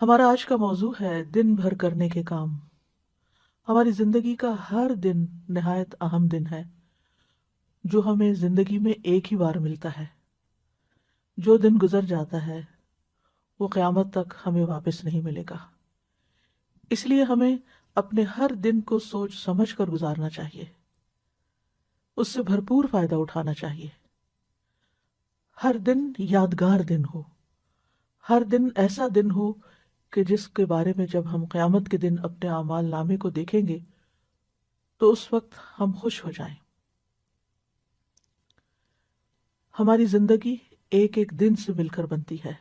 ہمارا آج کا موضوع ہے دن بھر کرنے کے کام۔ ہماری زندگی کا ہر دن نہایت اہم دن ہے جو ہمیں زندگی میں ایک ہی بار ملتا ہے۔ جو دن گزر جاتا ہے وہ قیامت تک ہمیں واپس نہیں ملے گا، اس لیے ہمیں اپنے ہر دن کو سوچ سمجھ کر گزارنا چاہیے، اس سے بھرپور فائدہ اٹھانا چاہیے۔ ہر دن یادگار دن ہو، ہر دن ایسا دن ہو کہ جس کے بارے میں جب ہم قیامت کے دن اپنے اعمال نامے کو دیکھیں گے تو اس وقت ہم خوش ہو جائیں۔ ہماری زندگی ایک ایک دن سے مل کر بنتی ہے،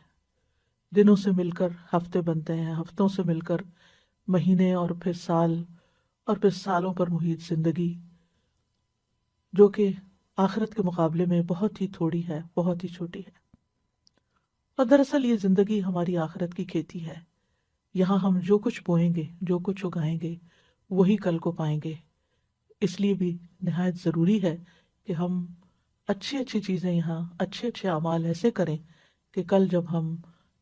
دنوں سے مل کر ہفتے بنتے ہیں، ہفتوں سے مل کر مہینے، اور پھر سال، اور پھر سالوں پر محیط زندگی، جو کہ آخرت کے مقابلے میں بہت ہی تھوڑی ہے، بہت ہی چھوٹی ہے۔ اور دراصل یہ زندگی ہماری آخرت کی کھیتی ہے۔ یہاں ہم جو کچھ بوئیں گے، جو کچھ اگائیں گے، وہی کل کو پائیں گے۔ اس لیے بھی نہایت ضروری ہے کہ ہم اچھی اچھی چیزیں یہاں، اچھے اچھے اعمال ایسے کریں کہ کل جب ہم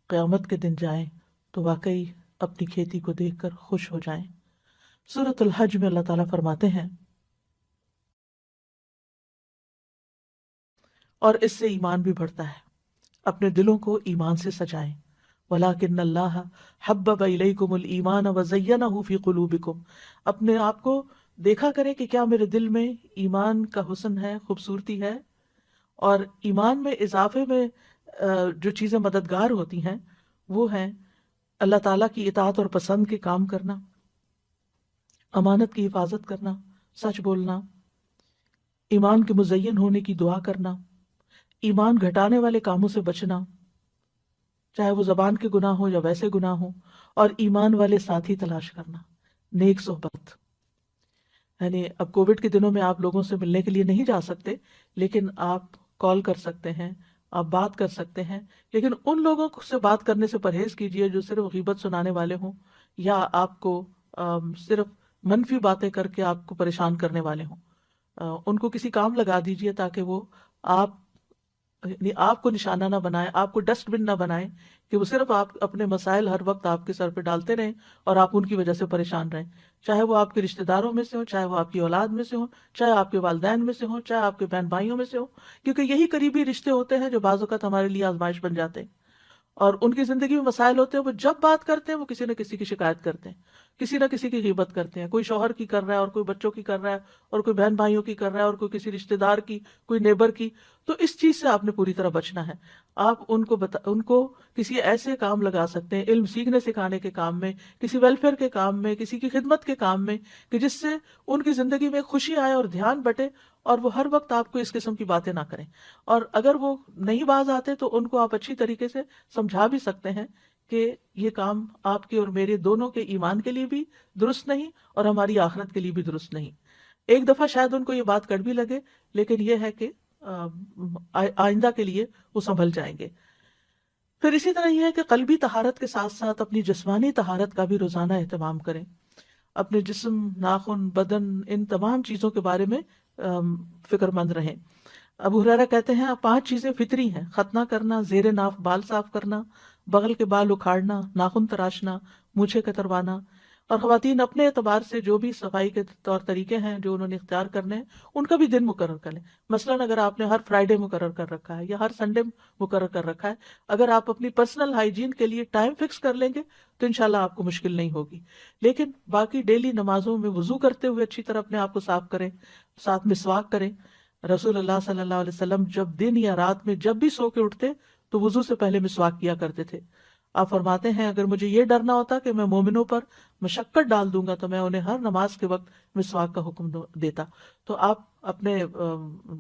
قیامت کے دن جائیں تو واقعی اپنی کھیتی کو دیکھ کر خوش ہو جائیں۔ سورۃ الحج میں اللہ تعالیٰ فرماتے ہیں، اور اس سے ایمان بھی بڑھتا ہے، اپنے دلوں کو ایمان سے سجائیں۔ وَلَٰكِنَّ اللَّهَ حَبَّبَ إِلَيْكُمُ الْإِيمَانَ وَزَيَّنَهُ فِي قُلُوبِكُمْ۔ اپنے آپ کو دیکھا کریں کہ کیا میرے دل میں ایمان کا حسن ہے، خوبصورتی ہے، اور ایمان میں اضافے میں جو چیزیں مددگار ہوتی ہیں وہ ہیں اللہ تعالیٰ کی اطاعت اور پسند کے کام کرنا، امانت کی حفاظت کرنا، سچ بولنا، ایمان کے مزین ہونے کی دعا کرنا، ایمان گھٹانے والے کاموں سے بچنا، چاہے وہ زبان کے گناہ ہوں یا ویسے گناہ ہوں، اور ایمان والے ساتھی تلاش کرنا، نیک صحبت۔ یعنی اب کووڈ کے دنوں میں آپ لوگوں سے ملنے کے لیے نہیں جا سکتے، لیکن آپ کال کر سکتے ہیں، آپ بات کر سکتے ہیں، لیکن ان لوگوں سے بات کرنے سے پرہیز کیجیے جو صرف غیبت سنانے والے ہوں، یا آپ کو صرف منفی باتیں کر کے آپ کو پریشان کرنے والے ہوں۔ ان کو کسی کام لگا دیجیے تاکہ وہ آپ، یعنی آپ کو نشانہ نہ بنائے، آپ کو ڈسٹ بن نہ بنائے کہ وہ صرف آپ اپنے مسائل ہر وقت آپ کے سر پہ ڈالتے رہیں اور آپ ان کی وجہ سے پریشان رہیں، چاہے وہ آپ کے رشتہ داروں میں سے ہوں، چاہے وہ آپ کی اولاد میں سے ہوں، چاہے آپ کے والدین میں سے ہوں، چاہے آپ کے بہن بھائیوں میں سے ہوں، کیونکہ یہی قریبی رشتے ہوتے ہیں جو بعض اوقات ہمارے لیے آزمائش بن جاتے ہیں، اور ان کی زندگی میں مسائل ہوتے ہیں، وہ جب بات کرتے ہیں وہ کسی نہ کسی کی شکایت کرتے ہیں، کسی نہ کسی کی غیبت کرتے ہیں، کوئی شوہر کی کر رہا ہے، اور کوئی بچوں کی کر رہا ہے، اور کوئی بہن بھائیوں کی کر رہا ہے، اور کوئی کسی رشتہ دار کی، کوئی نیبر کی۔ تو اس چیز سے آپ نے پوری طرح بچنا ہے۔ آپ ان کو کسی ایسے کام لگا سکتے ہیں، علم سیکھنے سکھانے کے کام میں، کسی ویلفیئر کے کام میں، کسی کی خدمت کے کام میں، کہ جس سے ان کی زندگی میں خوشی آئے اور دھیان بٹے، اور وہ ہر وقت آپ کو اس قسم کی باتیں نہ کریں۔ اور اگر وہ نہیں باز آتے تو ان کو آپ اچھی طریقے سے سمجھا بھی سکتے ہیں کہ یہ کام آپ کے اور میرے دونوں کے ایمان کے لیے بھی درست نہیں، اور ہماری آخرت کے لیے بھی درست نہیں۔ ایک دفعہ شاید ان کو یہ بات کڑوی لگے، لیکن یہ ہے کہ آئندہ کے لیے وہ سنبھل جائیں گے۔ پھر اسی طرح یہ ہے کہ قلبی طہارت کے ساتھ ساتھ اپنی جسمانی طہارت کا بھی روزانہ اہتمام کریں۔ اپنے جسم، ناخن، بدن، ان تمام چیزوں کے بارے میں فکر مند رہیں۔ ابو ہریرہ کہتے ہیں 5 چیزیں فطری ہیں: ختنہ کرنا، زیر ناف بال صاف کرنا، بغل کے بال اکھاڑنا، ناخن تراشنا، مونچھیں کتروانا۔ اور خواتین اپنے اعتبار سے جو بھی صفائی کے طور طریقے ہیں جو انہوں نے اختیار کرنے ہیں، ان کا بھی دن مقرر کر لیں۔ مثلاً اگر آپ نے ہر فرائیڈے مقرر کر رکھا ہے یا ہر سنڈے مقرر کر رکھا ہے، اگر آپ اپنی پرسنل ہائیجین کے لیے ٹائم فکس کر لیں گے تو انشاءاللہ آپ کو مشکل نہیں ہوگی۔ لیکن باقی ڈیلی نمازوں میں وضو کرتے ہوئے اچھی طرح اپنے آپ کو صاف کریں، ساتھ مسواک کریں۔ رسول اللہ صلی اللہ علیہ وسلم جب دن یا رات میں جب بھی سو کے اٹھتے تو وضو سے پہلے مسواک کیا کرتے تھے۔ آپ فرماتے ہیں اگر مجھے یہ ڈر نہ ہوتا کہ میں مومنوں پر مشقت ڈال دوں گا تو میں انہیں ہر نماز کے وقت مسواک کا حکم دیتا۔ تو آپ اپنے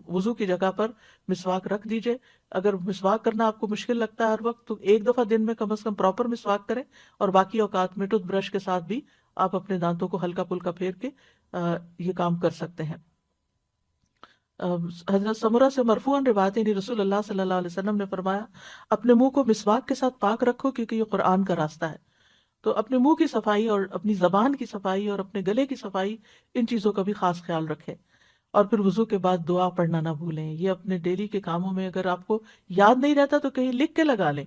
وضو کی جگہ پر مسواک رکھ دیجئے۔ اگر مسواک کرنا آپ کو مشکل لگتا ہے ہر وقت، تو ایک دفعہ دن میں کم از کم پراپر مسواک کریں، اور باقی اوقات میں ٹوتھ برش کے ساتھ بھی آپ اپنے دانتوں کو ہلکا پھلکا پھیر کے یہ کام کر سکتے ہیں۔ حضرت سمرہ سے مرفوعاً روایت ہے، یعنی رسول اللہ صلی اللہ علیہ وسلم نے فرمایا اپنے منہ کو مسواک کے ساتھ پاک رکھو کیونکہ یہ قرآن کا راستہ ہے۔ تو اپنے منہ کی صفائی اور اپنی زبان کی صفائی اور اپنے گلے کی صفائی، ان چیزوں کا بھی خاص خیال رکھیں۔ اور پھر وضو کے بعد دعا پڑھنا نہ بھولیں۔ یہ اپنے ڈیلی کے کاموں میں اگر آپ کو یاد نہیں رہتا تو کہیں لکھ کے لگا لیں۔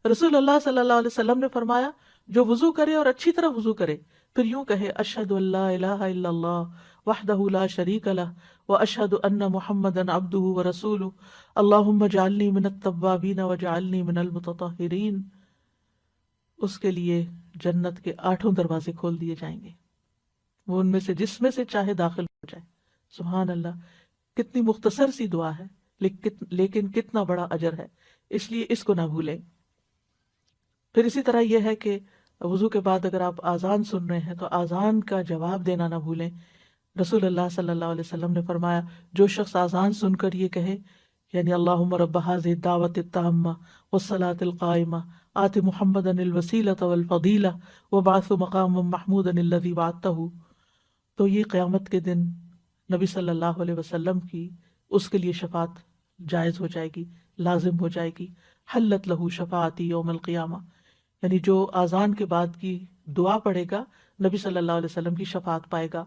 رسول اللہ صلی اللہ علیہ وسلم نے فرمایا جو وضو کرے اور اچھی طرح وضو کرے، پھر یوں کہے اشہد ان لا الہ الا اللہ وحدہ لا شریک لہ واشہد ان محمدا عبدہ ورسولہ اللہم اجعلنی من التوابین واجعلنی من المتطہرین، اس کے لیے جنت کے 8 دروازے کھول دیے جائیں گے، وہ ان میں سے جس میں سے چاہے داخل ہو جائے۔ سبحان اللہ، کتنی مختصر سی دعا ہے لیکن کتنا بڑا اجر ہے، اس لیے اس کو نہ بھولیں۔ پھر اسی طرح یہ ہے کہ وضو کے بعد اگر آپ آذان سن رہے ہیں تو آذان کا جواب دینا نہ بھولیں۔ رسول اللہ صلی اللہ علیہ وسلم نے فرمایا جو شخص آذان سن کر یہ کہے یعنی اللہم رب ھذہ الدعوۃ التامہ والصلاۃ القائمہ آت محمدا الوسیلۃ والفضیلہ وابعثہ مقاما محمودا الذی وعدتہ، تو یہ قیامت کے دن نبی صلی اللہ علیہ وسلم کی اس کے لیے شفاعت جائز ہو جائے گی، لازم ہو جائے گی۔ حلت لہ شفاعتی یوم القیامہ، یعنی جو آذان کے بعد کی دعا پڑھے گا نبی صلی اللہ علیہ وسلم کی شفاعت پائے گا۔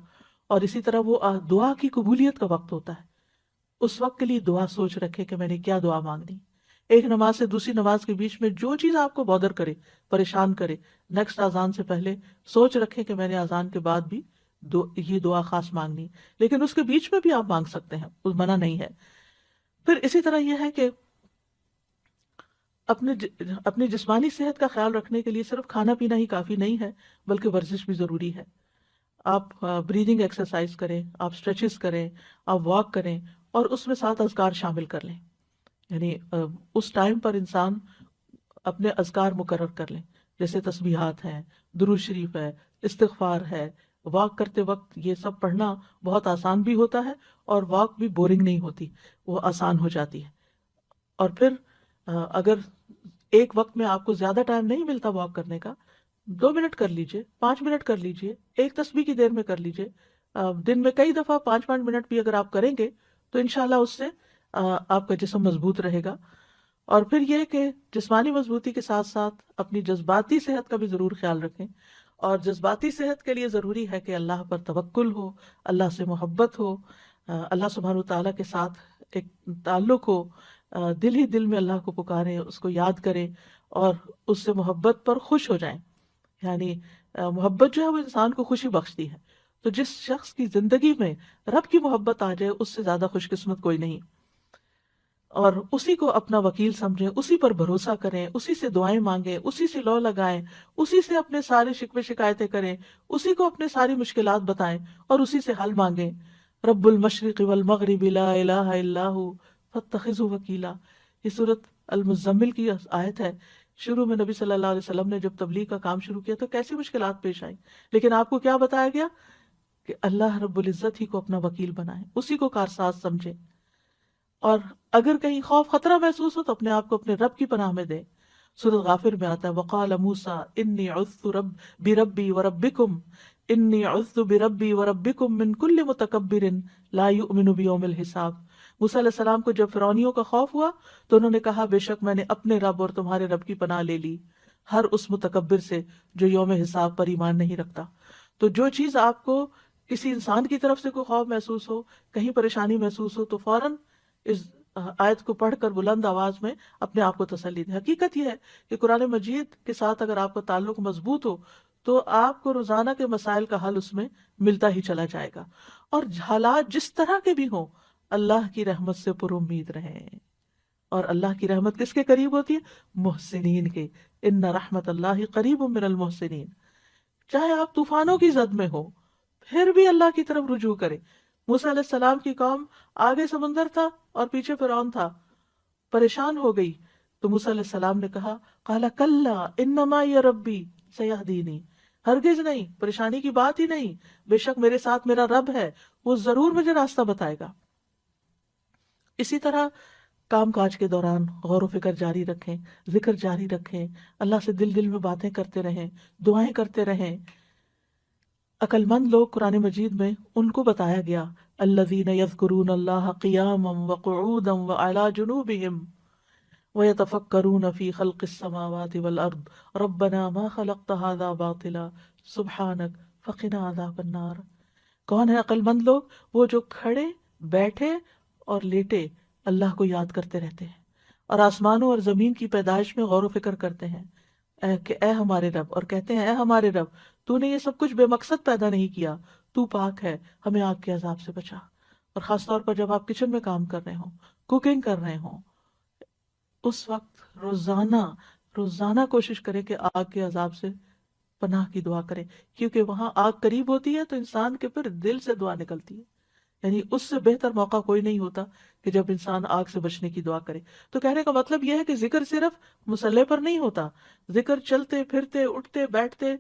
اور اسی طرح وہ دعا کی قبولیت کا وقت ہوتا ہے، اس وقت کے لیے دعا سوچ رکھے کہ میں نے کیا دعا مانگنی۔ ایک نماز سے دوسری نماز کے بیچ میں جو چیز آپ کو بودر کرے، پریشان کرے، نیکسٹ آذان سے پہلے سوچ رکھے کہ میں نے آذان کے بعد بھی یہ دعا خاص مانگنی، لیکن اس کے بیچ میں بھی آپ مانگ سکتے ہیں، اس منع نہیں ہے۔ پھر اسی طرح یہ ہے کہ اپنی جسمانی صحت کا خیال رکھنے کے لیے صرف کھانا پینا ہی کافی نہیں ہے، بلکہ ورزش بھی ضروری ہے۔ آپ بریدنگ ایکسرسائز کریں، آپ اسٹریچز کریں، آپ واک کریں، اور اس میں 7 اذکار شامل کر لیں، یعنی اس ٹائم پر انسان اپنے اذکار مقرر کر لیں، جیسے تسبیحات ہیں، درود شریف ہے، استغفار ہے۔ واک کرتے وقت یہ سب پڑھنا بہت آسان بھی ہوتا ہے، اور واک بھی بورنگ نہیں ہوتی، وہ آسان ہو جاتی ہے۔ اور پھر اگر ایک وقت میں آپ کو زیادہ ٹائم نہیں ملتا واک کرنے کا، 2 منٹ کر لیجئے، 5 منٹ کر لیجئے، ایک تسبیح کی دیر میں کر لیجئے، دن میں کئی دفعہ 5 منٹ بھی اگر آپ کریں گے تو انشاءاللہ اس سے آپ کا جسم مضبوط رہے گا۔ اور پھر یہ کہ جسمانی مضبوطی کے ساتھ ساتھ اپنی جذباتی صحت کا بھی ضرور خیال رکھیں، اور جذباتی صحت کے لیے ضروری ہے کہ اللہ پر توکل ہو، اللہ سے محبت ہو، اللہ سبحانہ وتعالیٰ کے ساتھ ایک تعلق ہو، دل ہی دل میں اللہ کو پکاریں، اس کو یاد کریں، اور اس سے محبت پر خوش ہو جائیں۔ یعنی محبت جو ہے وہ انسان کو خوشی بخشتی ہے، تو جس شخص کی زندگی میں رب کی محبت آ جائے اس سے زیادہ خوش قسمت کوئی نہیں، اور اسی کو اپنا وکیل سمجھیں، اسی پر بھروسہ کریں، اسی سے دعائیں مانگیں، اسی سے لو لگائیں، اسی سے اپنے سارے شکوے شکایتیں کریں، اسی کو اپنے ساری مشکلات بتائیں اور اسی سے حل مانگیں۔ رب المشرق والمغرب لا الہ الا ہو فاتخذہ وکیلا، یہ سورۃ المزمل کی آیت ہے۔ شروع میں نبی صلی اللہ علیہ وسلم نے جب تبلیغ کا کام شروع کیا تو کیسی مشکلات پیش آئیں، لیکن آپ کو کیا بتایا گیا کہ اللہ رب العزت ہی کو اپنا وکیل بنائیں، اسی کو کارساز سمجھیں، اور اگر کہیں خوف خطرہ محسوس ہو تو اپنے آپ کو اپنے رب کی پناہ میں دیں۔ سورۃ غافر میں آتا ہے وقال موسیٰ انی عذت بربی وربکم انی عذت بربی وربکم من کل متکبر لا یؤمن بیوم الحساب۔ موسیٰ علیہ السلام کو جب فرعونیوں کا خوف ہوا تو انہوں نے کہا بے شک میں نے اپنے رب اور تمہارے رب کی پناہ لے لی، ہر اس متکبر سے جو یوم حساب پر ایمان نہیں رکھتا۔ تو جو چیز آپ کو کسی انسان کی طرف سے کوئی خوف محسوس ہو، کہیں پریشانی محسوس ہو، تو فوراً اس آیت کو پڑھ کر بلند آواز میں اپنے آپ کو تسلی دیں۔ حقیقت یہ ہے کہ قرآن مجید کے ساتھ اگر آپ کا تعلق مضبوط ہو تو آپ کو روزانہ کے مسائل کا حل اس میں ملتا ہی چلا جائے گا، اور حالات جس طرح کے بھی ہوں اللہ کی رحمت سے پر امید رہیں۔ اور اللہ کی رحمت کس کے قریب ہوتی ہے؟ محسنین کے۔ ان رحمت اللہ قریب من المحسنین۔ چاہے آپ طوفانوں کی زد میں ہو پھر بھی اللہ کی طرف رجوع کریں۔ موسیٰ علیہ السلام کی قوم آگے سمندر تھا اور پیچھے فرعون تھا، پریشان ہو گئی، تو موسیٰ علیہ السلام نے کہا قال کلا ان معی ربی سیہدینی، ہرگز نہیں، پریشانی کی بات ہی نہیں، بے شک میرے ساتھ میرا رب ہے، وہ ضرور مجھے راستہ بتائے گا۔ اسی طرح کام کاج کے دوران غور و فکر جاری رکھیں، ذکر جاری رکھیں، اللہ سے دل دل میں باتیں کرتے رہیں، دعائیں کرتے رہیں۔ عقل مند لوگ قرآن مجید میں ان کو بتایا گیا الذین یذکرون اللہ قیاما وقعودا وعلی جنوبہم ویتفکرون فی خلق السماوات والارض ربنا ما خلقت ھذا باطلا سبحانک فقنا عذاب النار۔ کون ہے عقل مند لوگ؟ وہ جو کھڑے، بیٹھے اور لیٹے اللہ کو یاد کرتے رہتے ہیں، اور آسمانوں اور زمین کی پیدائش میں غور و فکر کرتے ہیں، کہ اے ہمارے رب، اور کہتے ہیں اے ہمارے رب تو نے یہ سب کچھ بے مقصد پیدا نہیں کیا، تو پاک ہے، ہمیں آگ کے عذاب سے بچا۔ اور خاص طور پر جب آپ کچن میں کام کر رہے ہوں، کوکنگ کر رہے ہوں، اس وقت روزانہ روزانہ کوشش کریں کہ آگ کے عذاب سے پناہ کی دعا کریں، کیونکہ وہاں آگ قریب ہوتی ہے تو انسان کے پھر دل سے دعا نکلتی ہے۔ یعنی اس سے بہتر موقع کوئی نہیں ہوتا کہ جب انسان آگ سے بچنے کی دعا کرے۔ تو کہنے کا مطلب یہ ہے کہ ذکر صرف مصلے پر نہیں ہوتا، ذکر چلتے پھرتے اٹھتے بیٹھتے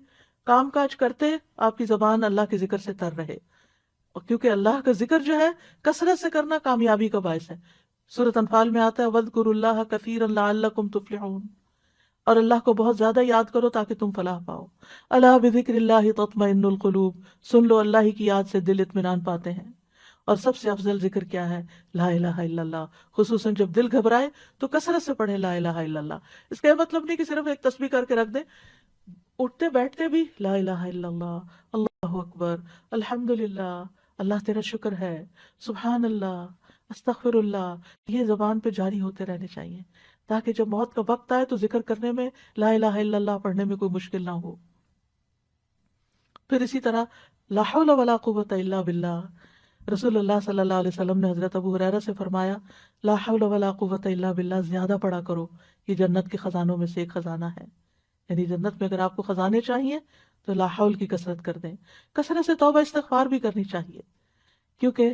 کام کاج کرتے آپ کی زبان اللہ کے ذکر سے تر رہے، اور کیونکہ اللہ کا ذکر جو ہے کثرت سے کرنا کامیابی کا باعث ہے۔ سورۃ انفال میں آتا ہے وَاذْكُرُوا اللَّهَ كَثِيرًا لَعَلَّكُمْ تُفْلِحُونَ، اور اللہ کو بہت زیادہ یاد کرو تاکہ تم فلاح پاؤ۔ الا بذکر اللہ تطمئن القلوب، سن لو اللہ ہی کی یاد سے دل اطمینان پاتے ہیں۔ اور سب سے افضل ذکر کیا ہے؟ لا الہ الا اللہ، خصوصاً جب دل گھبرائے تو کثرت سے پڑھے لا الہ الا اللہ۔ اس کا یہ مطلب نہیں کہ صرف ایک تسبیح کر کے رکھ دیں، اٹھتے بیٹھتے بھی لا الہ الا اللہ، اللہ اکبر، الحمدللہ، اللہ تیرا شکر ہے، سبحان اللہ، استغفر اللہ، یہ زبان پہ جاری ہوتے رہنے چاہیے تاکہ جب موت کا وقت آئے تو ذکر کرنے میں، لا الہ الا اللہ پڑھنے میں کوئی مشکل نہ ہو۔ پھر اسی طرح لا حول ولا قوت الا باللہ، رسول اللہ صلی اللہ علیہ وسلم نے حضرت ابو ہریرہ سے فرمایا لا حول ولا قوت الا باللہ زیادہ پڑھا کرو، یہ جنت کے خزانوں میں سے ایک خزانہ ہے۔ یعنی جنت میں اگر آپ کو خزانے چاہیے تو لا حول کی کثرت کر دیں، کثرت سے توبہ استغفار بھی کرنی چاہیے، کیونکہ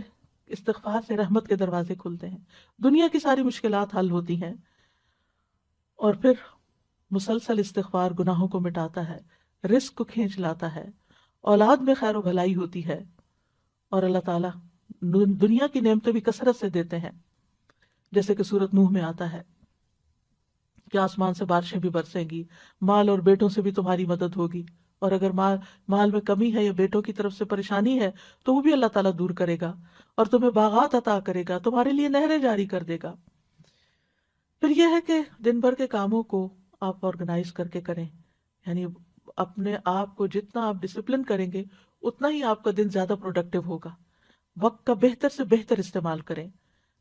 استغفار سے رحمت کے دروازے کھلتے ہیں، دنیا کی ساری مشکلات حل ہوتی ہیں۔ اور پھر مسلسل استغفار گناہوں کو مٹاتا ہے، رزق کو کھینچ لاتا ہے، اولاد میں خیر و بھلائی ہوتی ہے، اور اللہ تعالیٰ دنیا کی نعمتیں بھی کثرت سے دیتے ہیں، جیسے کہ سورۃ نوح میں آتا ہے کہ آسمان سے بارشیں بھی برسیں گی، مال اور بیٹوں سے بھی تمہاری مدد ہوگی، اور اگر مال میں کمی ہے یا بیٹوں کی طرف سے پریشانی ہے تو وہ بھی اللہ تعالیٰ دور کرے گا، اور تمہیں باغات عطا کرے گا، تمہارے لیے نہریں جاری کر دے گا۔ پھر یہ ہے کہ دن بھر کے کاموں کو آپ آرگنائز کر کے کریں، یعنی اپنے آپ کو جتنا آپ ڈسپلن کریں گے اتنا ہی آپ کا دن زیادہ پروڈکٹیو ہوگا۔ وقت کا بہتر سے بہتر استعمال کریں۔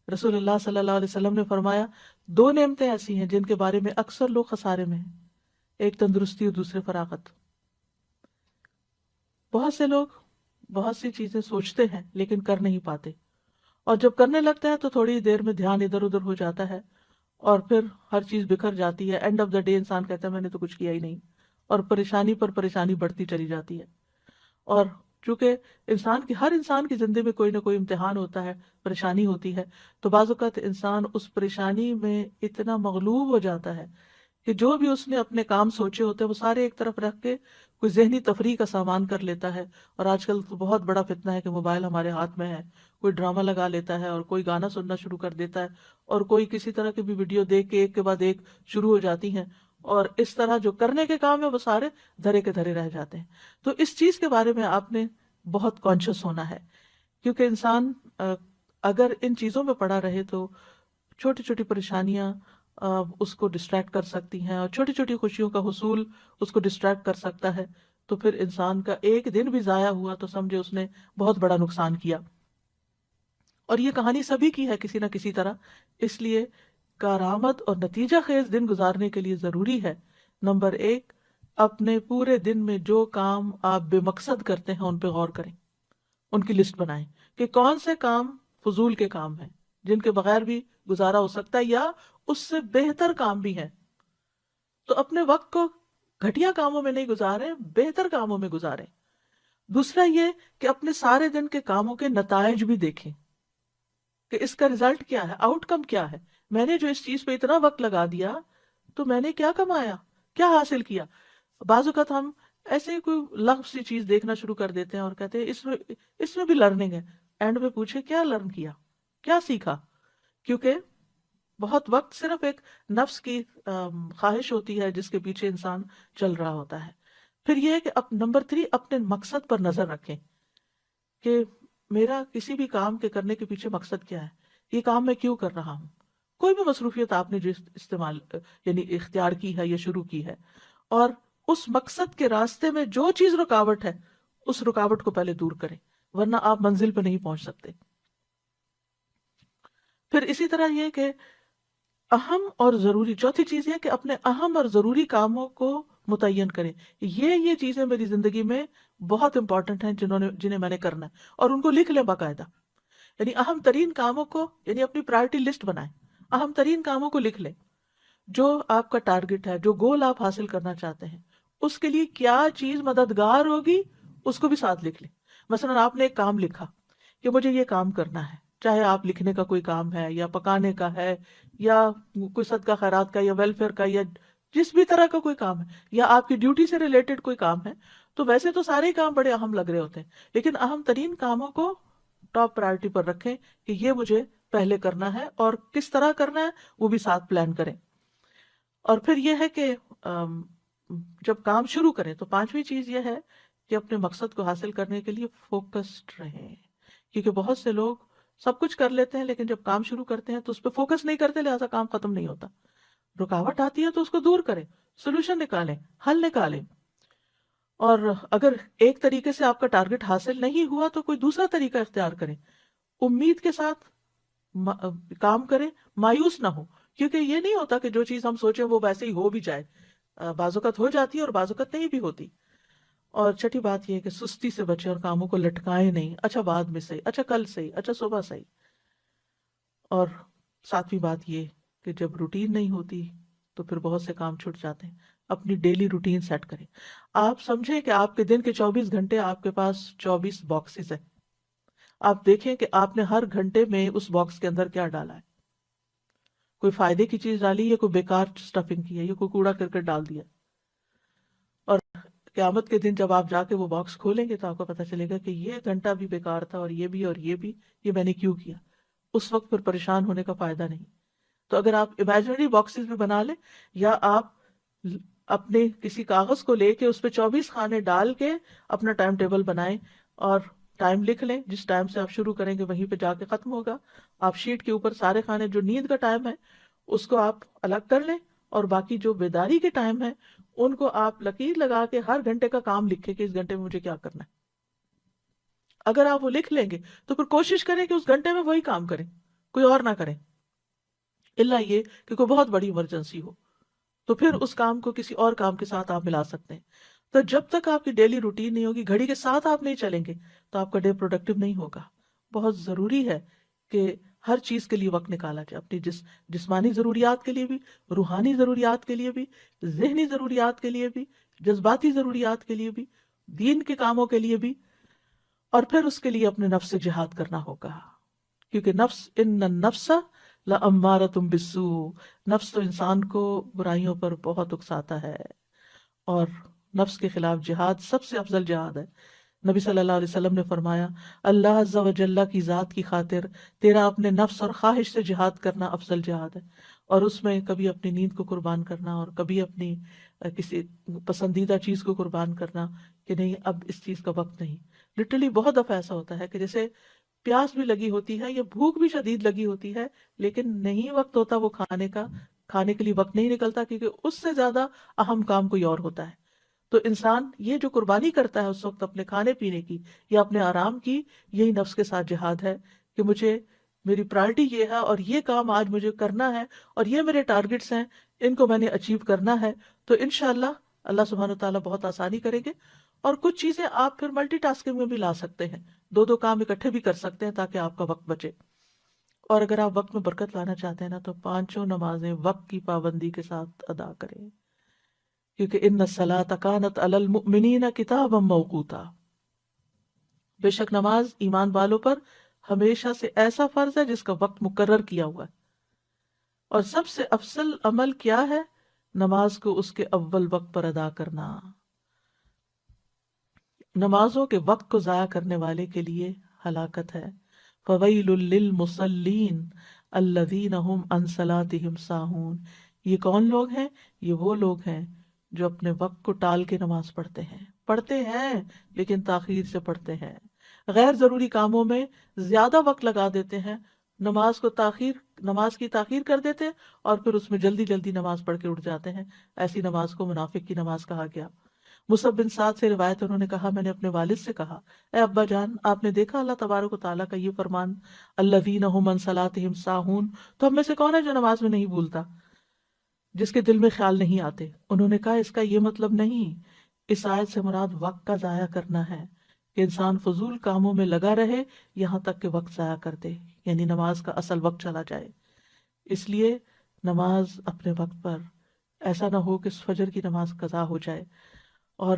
رسول اللہ صلی اللہ علیہ وسلم نے فرمایا دو نعمتیں ایسی ہیں جن کے بارے میں اکثر لوگ خسارے میں ہیں، ایک تندرستی اور دوسرے فراغت۔ بہت سے لوگ بہت سی چیزیں سوچتے ہیں لیکن کر نہیں پاتے، اور جب کرنے لگتے ہیں تو تھوڑی دیر میں دھیان ادھر ادھر ہو جاتا ہے اور پھر ہر چیز بکھر جاتی ہے، اینڈ آف دا ڈے انسان کہتا ہے میں نے تو کچھ کیا ہی نہیں، اور پریشانی پر پریشانی بڑھتی چلی جاتی ہے۔ اور چونکہ ہر انسان کی زندگی میں کوئی نہ کوئی امتحان ہوتا ہے، پریشانی ہوتی ہے، تو بعض اوقات انسان اس پریشانی میں اتنا مغلوب ہو جاتا ہے کہ جو بھی اس نے اپنے کام سوچے ہوتے ہیں وہ سارے ایک طرف رکھ کے کوئی ذہنی تفریح کا سامان کر لیتا ہے۔ اور آج کل تو بہت بڑا فتنہ ہے کہ موبائل ہمارے ہاتھ میں ہے، کوئی ڈرامہ لگا لیتا ہے اور کوئی گانا سننا شروع کر دیتا ہے، اور کوئی کسی طرح کی بھی ویڈیو دیکھ کے ایک کے بعد ایک شروع ہو جاتی ہیں، اور اس طرح جو کرنے کے کام ہے وہ سارے دھرے کے دھرے رہ جاتے ہیں۔ تو اس چیز کے بارے میں آپ نے بہت کانشیس ہونا ہے، کیونکہ انسان اگر ان چیزوں میں پڑا رہے تو چھوٹی چھوٹی پریشانیاں اس کو ڈسٹریکٹ کر سکتی ہیں، اور چھوٹی چھوٹی خوشیوں کا حصول اس کو ڈسٹریکٹ کر سکتا ہے، تو پھر انسان کا ایک دن بھی ضائع ہوا تو سمجھے اس نے بہت بڑا نقصان کیا۔ اور یہ کہانی سبھی کی ہے کسی نہ کسی طرح، اس لیے کارآمد اور نتیجہ خیز دن گزارنے کے لیے ضروری ہے نمبر ایک، اپنے پورے دن میں جو کام آپ بے مقصد کرتے ہیں ان پہ غور کریں، ان کی لسٹ بنائیں کہ کون سے کام فضول کے کام ہیں جن کے بغیر بھی گزارا ہو سکتا ہے یا اس سے بہتر کام بھی ہیں، تو اپنے وقت کو گھٹیا کاموں میں نہیں گزاریں، بہتر کاموں میں گزاریں۔ دوسرا یہ کہ اپنے سارے دن کے کاموں کے نتائج بھی دیکھیں کہ اس کا رزلٹ کیا ہے، آؤٹ کم کیا ہے، میں نے جو اس چیز پہ اتنا وقت لگا دیا تو میں نے کیا کمایا، کیا حاصل کیا۔ بعض اوقات ہم ایسے ہی کوئی لغو سی چیز دیکھنا شروع کر دیتے ہیں اور کہتے ہیں اس میں بھی لرننگ ہے، اینڈ میں پوچھے کیا لرن کیا، کیا سیکھا، کیونکہ بہت وقت صرف ایک نفس کی خواہش ہوتی ہے جس کے پیچھے انسان چل رہا ہوتا ہے۔ پھر یہ ہے کہ نمبر 3 اپنے مقصد پر نظر رکھیں کہ میرا کسی بھی کام کے کرنے کے پیچھے مقصد کیا ہے، یہ کام میں کیوں کر رہا ہوں۔ کوئی بھی مصروفیت آپ نے جو یعنی اختیار کی ہے یا شروع کی ہے، اور اس مقصد کے راستے میں جو چیز رکاوٹ ہے اس رکاوٹ کو پہلے دور کریں، ورنہ آپ منزل پہ نہیں پہنچ سکتے۔ پھر اسی طرح یہ کہ اہم اور ضروری، چوتھی چیز یہ کہ اپنے اہم اور ضروری کاموں کو متعین کریں یہ چیزیں میری زندگی میں بہت امپورٹنٹ ہیں جنہیں میں نے کرنا ہے، اور ان کو لکھ لیں باقاعدہ. یعنی اہم ترین کاموں کو، یعنی اپنی پرائرٹی لسٹ بنائیں، اہم ترین کاموں کو لکھ لیں. جو آپ کا ٹارگٹ ہے، جو گول آپ حاصل کرنا چاہتے ہیں، اس کے لیے کیا چیز مددگار ہوگی اس کو بھی ساتھ لکھ لیں. مثلا آپ نے ایک کام لکھا کہ مجھے یہ کام کرنا ہے، چاہے آپ لکھنے کا کوئی کام ہے یا پکانے کا ہے یا کوئی صدقہ خیرات کا یا ویلفیئر کا یا جس بھی طرح کا کوئی کام ہے، یا آپ کی ڈیوٹی سے ریلیٹڈ کوئی کام ہے. تو ویسے تو سارے کام بڑے اہم لگ رہے ہوتے ہیں، لیکن اہم ترین کاموں کو ٹاپ پرائرٹی پر رکھیں کہ یہ مجھے پہلے کرنا ہے، اور کس طرح کرنا ہے وہ بھی ساتھ پلان کریں. اور پھر یہ ہے کہ جب کام شروع کریں تو پانچویں چیز یہ ہے کہ اپنے مقصد کو حاصل کرنے کے لیے فوکسڈ رہیں. کیونکہ بہت سے لوگ سب کچھ کر لیتے ہیں لیکن جب کام شروع کرتے ہیں تو اس پہ فوکس نہیں کرتے، لہٰذا کام ختم نہیں ہوتا. رکاوٹ آتی ہے تو اس کو دور کریں، سولوشن نکالیں، حل نکالیں. اور اگر ایک طریقے سے آپ کا ٹارگٹ حاصل نہیں ہوا تو کوئی دوسرا طریقہ اختیار کریں. امید کے ساتھ کام کریں، مایوس نہ ہو، کیونکہ یہ نہیں ہوتا کہ جو چیز ہم سوچیں وہ ویسے ہی ہو بھی جائے. بعض اوقات ہو جاتی ہے اور بعض اوقات نہیں بھی ہوتی. اور چھٹی بات یہ ہے کہ سستی سے بچیں اور کاموں کو لٹکائیں نہیں، اچھا بعد میں صحیح، اچھا کل صحیح، اچھا صبح صحیح. اور ساتویں بات یہ کہ جب روٹین نہیں ہوتی تو پھر بہت سے کام چھوٹ جاتے ہیں. اپنی ڈیلی روٹین سیٹ کریں. آپ سمجھیں کہ آپ کے دن کے 24 گھنٹے آپ کے پاس 24 باکسز ہیں. آپ دیکھیں کہ آپ نے ہر گھنٹے میں اس باکس کے اندر کیا ڈالا ہے. کوئی فائدے کی چیز ڈالی یا کوئی بیکار سٹفنگ کی ہے یا کوئی کوڑا کرکٹ ڈال دیا. اور قیامت کے دن جب آپ جا کے وہ باکس کھولیں گے تو آپ کو پتہ چلے گا کہ یہ گھنٹہ بھی بیکار تھا اور یہ بھی یہ میں نے کیوں کیا. اس وقت پھر پریشان ہونے کا فائدہ نہیں. تو اگر آپ امیجنری باکسز بھی بنا لیں یا آپ اپنے کسی کاغذ کو لے کے اس پہ 24 خانے ڈال کے اپنا ٹائم ٹیبل بنائیں اور ٹائم لکھ لیں، جس ٹائم سے آپ شروع کریں گے وہیں پہ جا کے ختم ہوگا. آپ شیٹ کے اوپر سارے خانے، جو نیند کا ٹائم ہے اس کو آپ الگ کر لیں، اور باقی جو بیداری کے ٹائم ہے ان کو آپ لکیر لگا کے ہر گھنٹے کا کام لکھیں کہ اس گھنٹے میں مجھے کیا کرنا ہے. اگر آپ وہ لکھ لیں گے تو پھر کوشش کریں کہ اس گھنٹے میں وہی کام کریں، کوئی اور نہ کریں، الا یہ کہ کوئی بہت بڑی ایمرجنسی ہو تو پھر اس کام کو کسی اور کام کے ساتھ آپ ملا سکتے ہیں. تو جب تک آپ کی ڈیلی روٹین نہیں ہوگی، گھڑی کے ساتھ آپ نہیں چلیں گے تو آپ کا ڈے پروڈکٹیو نہیں ہوگا. بہت ضروری ہے کہ ہر چیز کے لیے وقت نکالا جائے، اپنی جسمانی ضروریات کے لیے بھی، روحانی ضروریات کے لیے بھی، ذہنی ضروریات کے لیے بھی، جذباتی ضروریات کے لیے بھی، دین کے کاموں کے لیے بھی. اور پھر اس کے لیے اپنے نفس سے جہاد کرنا ہوگا، کیونکہ ان النفس لامارۃ بالسوء، نفس تو انسان کو برائیوں پر بہت اکساتا ہے، اور نفس کے خلاف جہاد سب سے افضل جہاد ہے. نبی صلی اللہ علیہ وسلم نے فرمایا، اللہ عز و جل کی ذات کی خاطر تیرا اپنے نفس اور خواہش سے جہاد کرنا افضل جہاد ہے. اور اس میں کبھی اپنی نیند کو قربان کرنا اور کبھی اپنی کسی پسندیدہ چیز کو قربان کرنا کہ نہیں اب اس چیز کا وقت نہیں. لٹرلی بہت دفعہ ایسا ہوتا ہے کہ جیسے پیاس بھی لگی ہوتی ہے یا بھوک بھی شدید لگی ہوتی ہے لیکن نہیں وقت ہوتا وہ کھانے کے لیے وقت نہیں نکلتا، کیونکہ اس سے زیادہ اہم کام کوئی اور ہوتا ہے. تو انسان یہ جو قربانی کرتا ہے اس وقت اپنے کھانے پینے کی یا اپنے آرام کی، یہی نفس کے ساتھ جہاد ہے کہ میری پرائرٹی یہ ہے اور یہ کام آج مجھے کرنا ہے اور یہ میرے ٹارگٹس ہیں، ان کو میں نے اچیو کرنا ہے. تو انشاءاللہ اللہ سبحانہ وتعالیٰ بہت آسانی کریں گے. اور کچھ چیزیں آپ پھر ملٹی ٹاسکنگ میں بھی لا سکتے ہیں، دو کام اکٹھے بھی کر سکتے ہیں تاکہ آپ کا وقت بچے. اور اگر آپ وقت میں برکت لانا چاہتے ہیں نا تو 5 نمازیں وقت کی پابندی کے ساتھ ادا کریں، کیونکہ ان الصلاۃ کانت علی المؤمنین کتابا موقوتا، بے شک نماز ایمان والوں پر ہمیشہ سے ایسا فرض ہے جس کا وقت مقرر کیا ہوا ہے. اور سب سے افضل عمل کیا ہے؟ نماز کو اس کے اول وقت پر ادا کرنا. نمازوں کے وقت کو ضائع کرنے والے کے لیے ہلاکت ہے. فویل للمصلین الذین هم عن صلاتهم ساہون. یہ کون لوگ ہیں؟ یہ وہ لوگ ہیں جو اپنے وقت کو ٹال کے نماز پڑھتے ہیں لیکن تاخیر سے پڑھتے ہیں، غیر ضروری کاموں میں زیادہ وقت لگا دیتے ہیں، نماز کی تاخیر کر دیتے ہیں اور پھر اس میں جلدی جلدی نماز پڑھ کے اٹھ جاتے ہیں. ایسی نماز کو منافق کی نماز کہا گیا. مصعب بن سعد سے روایت، انہوں نے کہا میں نے اپنے والد سے کہا، اے ابا جان، آپ نے دیکھا اللہ تبارک و تعالیٰ کا یہ فرمان الذین هم عن صلاتهم ساہون، تو ہم میں سے کون ہے جو نماز میں نہیں بھولتا؟ جس کے دل میں خیال نہیں آتے. انہوں نے کہا اس کا یہ مطلب نہیں، اس آیت سے مراد وقت کا ضائع کرنا ہے کہ انسان فضول کاموں میں لگا رہے یہاں تک کہ وقت ضائع کر دے، یعنی نماز کا اصل وقت چلا جائے. اس لیے نماز اپنے وقت پر، ایسا نہ ہو کہ فجر کی نماز قضا ہو جائے، اور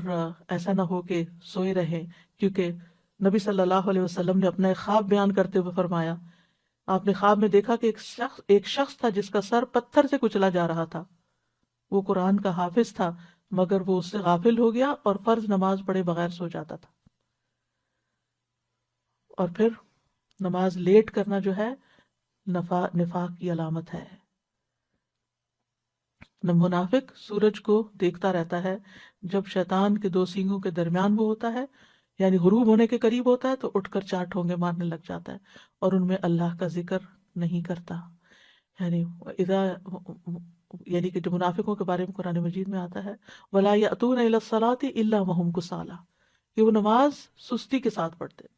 ایسا نہ ہو کہ سوئے رہیں. کیونکہ نبی صلی اللہ علیہ وسلم نے اپنا ایک خواب بیان کرتے ہوئے فرمایا، آپ نے خواب میں دیکھا کہ ایک شخص تھا جس کا سر پتھر سے کچلا جا رہا تھا. وہ قرآن کا حافظ تھا مگر وہ اس سے غافل ہو گیا اور فرض نماز پڑھے بغیر سو جاتا تھا. اور پھر نماز لیٹ کرنا جو ہے نفاق کی علامت ہے. منافق سورج کو دیکھتا رہتا ہے، جب شیطان کے دو سینگوں کے درمیان وہ ہوتا ہے، یعنی غروب ہونے کے قریب ہوتا ہے، تو اٹھ کر 4 ٹھونگے مارنے لگ جاتا ہے اور ان میں اللہ کا ذکر نہیں کرتا. یعنی یعنی کہ جو منافقوں کے بارے میں قرآن مجید میں آتا ہے وَلَا يَأْتُونَ إِلَى الصَّلَاةِ إِلَّا وَهُمْ كُسَالَىٰ، کہ وہ نماز سستی کے ساتھ پڑھتے ہیں،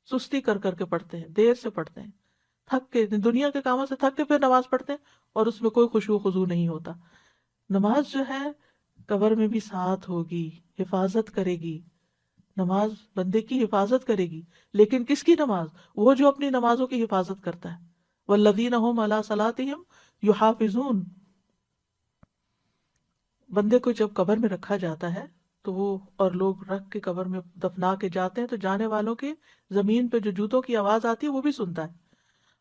سستی کر کر کے پڑھتے ہیں، دیر سے پڑھتے ہیں، تھک کے، دنیا کے کاموں سے تھک کے پھر نماز پڑھتے ہیں اور اس میں کوئی خشوع و خضوع نہیں ہوتا. نماز جو ہے قبر میں بھی ساتھ ہوگی، حفاظت کرے گی. نماز بندے کی حفاظت کرے گی، لیکن کس کی نماز؟ وہ جو اپنی نمازوں کی حفاظت کرتا ہے. والذین هم علی صلاتہم یحافظون. بندے کو جب قبر میں رکھا جاتا ہے تو وہ اور لوگ رکھ کے قبر میں دفنا کے جاتے ہیں تو جانے والوں کے زمین پہ جو جوتوں کی آواز آتی ہے وہ بھی سنتا ہے.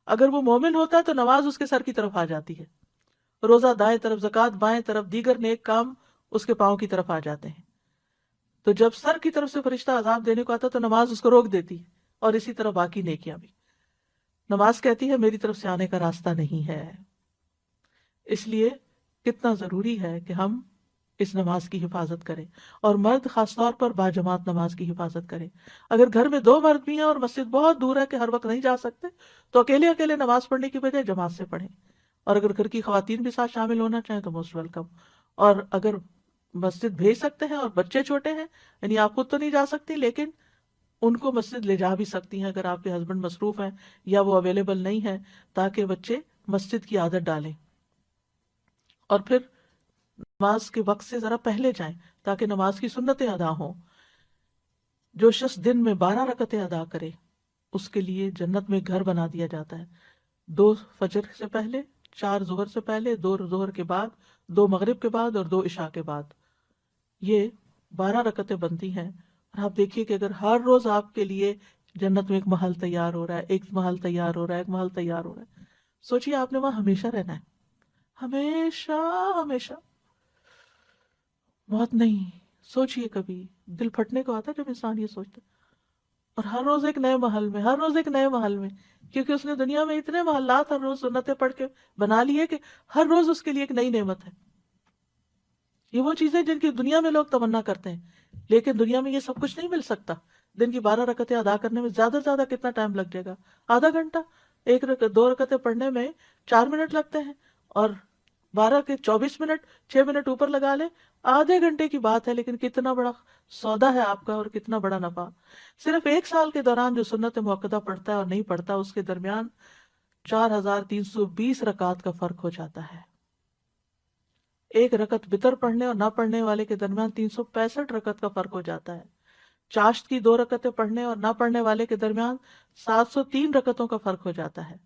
اگر وہ مومن ہوتا ہے تو نماز اس کے سر کی طرف آ جاتی ہے، روزہ دائیں طرف، زکوٰۃ بائیں طرف، دیگر نیک کام اس کے پاؤں کی طرف آ جاتے ہیں. تو جب سر کی طرف سے فرشتہ عذاب دینے کو آتا تو نماز اس کو روک دیتی ہے، اور اسی طرح باقی نیکیاں بھی. نماز کہتی ہے میری طرف سے آنے کا راستہ نہیں ہے. اس لیے کتنا ضروری ہے کہ ہم اس نماز کی حفاظت کریں، اور مرد خاص طور پر باجماعت نماز کی حفاظت کریں. اگر گھر میں 2 مرد بھی ہیں اور مسجد بہت دور ہے کہ ہر وقت نہیں جا سکتے تو اکیلے اکیلے نماز پڑھنے کی بجائے جماعت سے پڑھیں. اور اگر گھر کی خواتین بھی ساتھ شامل ہونا چاہیں تو موسٹ ویلکم. اور اگر مسجد بھیج سکتے ہیں اور بچے چھوٹے ہیں، یعنی آپ خود تو نہیں جا سکتی لیکن ان کو مسجد لے جا بھی سکتی ہیں اگر آپ کے ہسبینڈ مصروف ہیں یا وہ اویلیبل نہیں ہے، تاکہ بچے مسجد کی عادت ڈالیں. اور پھر نماز کے وقت سے ذرا پہلے جائیں تاکہ نماز کی سنتیں ادا ہوں. جو شخص دن میں 12 رکعتیں ادا کرے اس کے لیے جنت میں گھر بنا دیا جاتا ہے. 2 فجر سے پہلے، 4 ظہر سے پہلے، 2 ظہر کے بعد، 2 مغرب کے بعد اور 2 عشاء کے بعد. یہ 12 رکعتیں بنتی ہیں. اور آپ دیکھیے کہ اگر ہر روز آپ کے لیے جنت میں ایک محل تیار ہو رہا ہے، ایک محل تیار ہو رہا ہے، ایک محل تیار ہو رہا ہے، سوچیے آپ نے وہاں ہمیشہ رہنا ہے، ہمیشہ ہمیشہ. موت نہیں. سوچیے کبھی دل پھٹنے کو آتا ہے جب انسان یہ سوچتا ہے. اور ہر روز ایک نئے محل میں، ہر روز ایک نئے محل میں، کیونکہ اس نے دنیا میں اتنے محلات ہر روز سنتیں پڑھ کے بنا لی ہے کہ ہر روز اس کے لیے ایک نئی نعمت ہے. یہ وہ چیزیں جن کی دنیا میں لوگ تمنا کرتے ہیں، لیکن دنیا میں یہ سب کچھ نہیں مل سکتا. دن کی 12 رکعتیں ادا کرنے میں زیادہ سے زیادہ کتنا ٹائم لگ جائے گا؟ آدھا گھنٹہ. 2 رکعتیں پڑھنے میں 4 منٹ لگتے ہیں، اور 12 کے 24 منٹ، 6 منٹ اوپر لگا لے، آدھے گھنٹے کی بات ہے، لیکن کتنا بڑا سودا ہے آپ کا اور کتنا بڑا نفع. صرف 1 سال کے دوران جو سنت موقدہ پڑھتا ہے اور نہیں پڑھتا اس کے درمیان 4320 رکعات کا فرق ہو جاتا ہے. 1 رکعت وتر پڑھنے اور نہ پڑھنے والے کے درمیان 365 رکعت کا فرق ہو جاتا ہے. چاشت کی 2 رکعتیں پڑھنے اور نہ پڑھنے والے کے درمیان 703 رکعتوں کا فرق ہو جاتا ہے.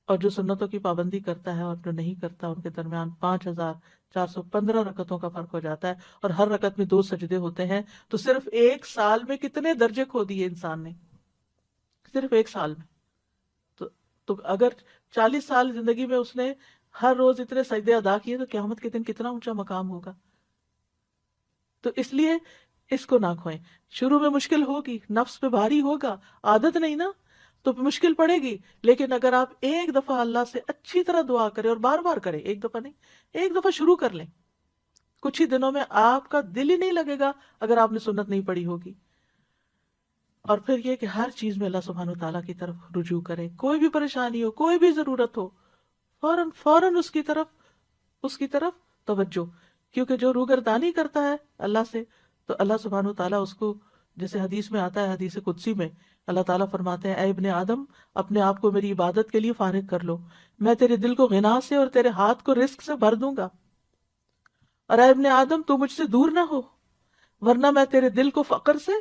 اور جو سنتوں کی پابندی کرتا ہے اور جو نہیں کرتا ان کے درمیان 5415 رکعتوں کا فرق ہو جاتا ہے. اور ہر رکعت میں 2 سجدے ہوتے ہیں. تو صرف 1 سال میں کتنے درجے کھو دیے انسان نے، صرف 1 سال میں. تو اگر 40 سال زندگی میں اس نے ہر روز اتنے سجدے ادا کیے تو قیامت کے دن کتنا اونچا مقام ہوگا. تو اس لیے اس کو نہ کھوئیں. شروع میں مشکل ہوگی، نفس پہ بھاری ہوگا، عادت نہیں نا تو مشکل پڑے گی. لیکن اگر آپ ایک دفعہ اللہ سے اچھی طرح دعا کریں اور بار بار کریں، ایک دفعہ نہیں، ایک دفعہ شروع کر لیں، کچھ ہی دنوں میں آپ کا دل ہی نہیں لگے گا اگر آپ نے سنت نہیں پڑھی ہوگی. اور پھر یہ کہ ہر چیز میں اللہ سبحانہ وتعالیٰ کی طرف رجوع کریں. کوئی بھی پریشانی ہو، کوئی بھی ضرورت ہو، فوراً فوراً اس کی طرف توجہ. کیونکہ جو روگردانی کرتا ہے اللہ سے تو اللہ سبحانہ وتعالیٰ اس کو جیسے حدیث میں آتا ہے، حدیث قدسی میں اللہ تعالیٰ فرماتے ہیں اے ابن آدم اپنے آپ کو میری عبادت کے لیے فارغ کر لو، میں تیرے دل کو غنا سے اور تیرے ہاتھ کو رزق سے بھر دوں گا، اور اے ابن آدم تو مجھ سے دور نہ ہو ورنہ میں تیرے دل کو فقر سے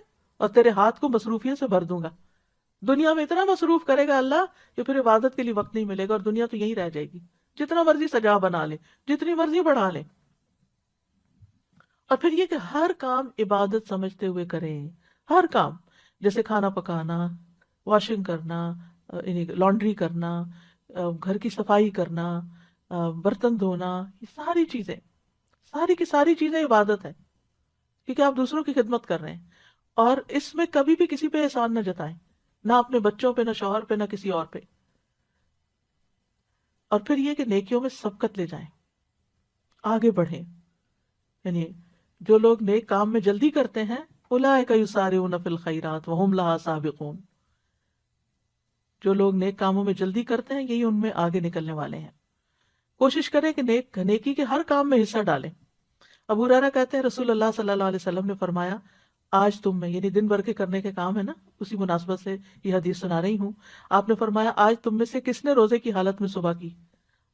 اور تیرے ہاتھ کو مصروفیت سے بھر دوں گا۔ دنیا میں اتنا مصروف کرے گا اللہ کہ پھر عبادت کے لیے وقت نہیں ملے گا، اور دنیا تو یہی رہ جائے گی، جتنا مرضی سجا بنا لے، جتنی مرضی بڑھا لے۔ اور پھر یہ کہ ہر کام عبادت سمجھتے ہوئے کریں، ہر کام، جیسے کھانا پکانا، واشنگ کرنا، یعنی لانڈری کرنا، گھر کی صفائی کرنا، برتن دھونا، یہ ساری چیزیں، ساری کی ساری چیزیں عبادت ہے، کیونکہ آپ دوسروں کی خدمت کر رہے ہیں، اور اس میں کبھی بھی کسی پہ احسان نہ جتائیں، نہ اپنے بچوں پہ، نہ شوہر پہ، نہ کسی اور پہ۔ اور پھر یہ کہ نیکیوں میں سبقت لے جائیں، آگے بڑھیں، یعنی جو لوگ نیک کام میں جلدی کرتے ہیں اولئک یسارعون فی الخیرات وہم لہا سابقون، جو لوگ نیک کاموں میں جلدی کرتے ہیں یہی ان میں آگے نکلنے والے ہیں۔ کوشش کریں کہ نیکی کے ہر کام میں حصہ ڈالیں۔ ابو ہریرہ کہتے ہیں رسول اللہ صلی اللہ علیہ وسلم نے فرمایا آج تم میں، یعنی دن بھر کے کرنے کے کام ہے نا، اسی مناسبت سے یہ حدیث سنا رہی ہوں، آپ نے فرمایا آج تم میں سے کس نے روزے کی حالت میں صبح کی؟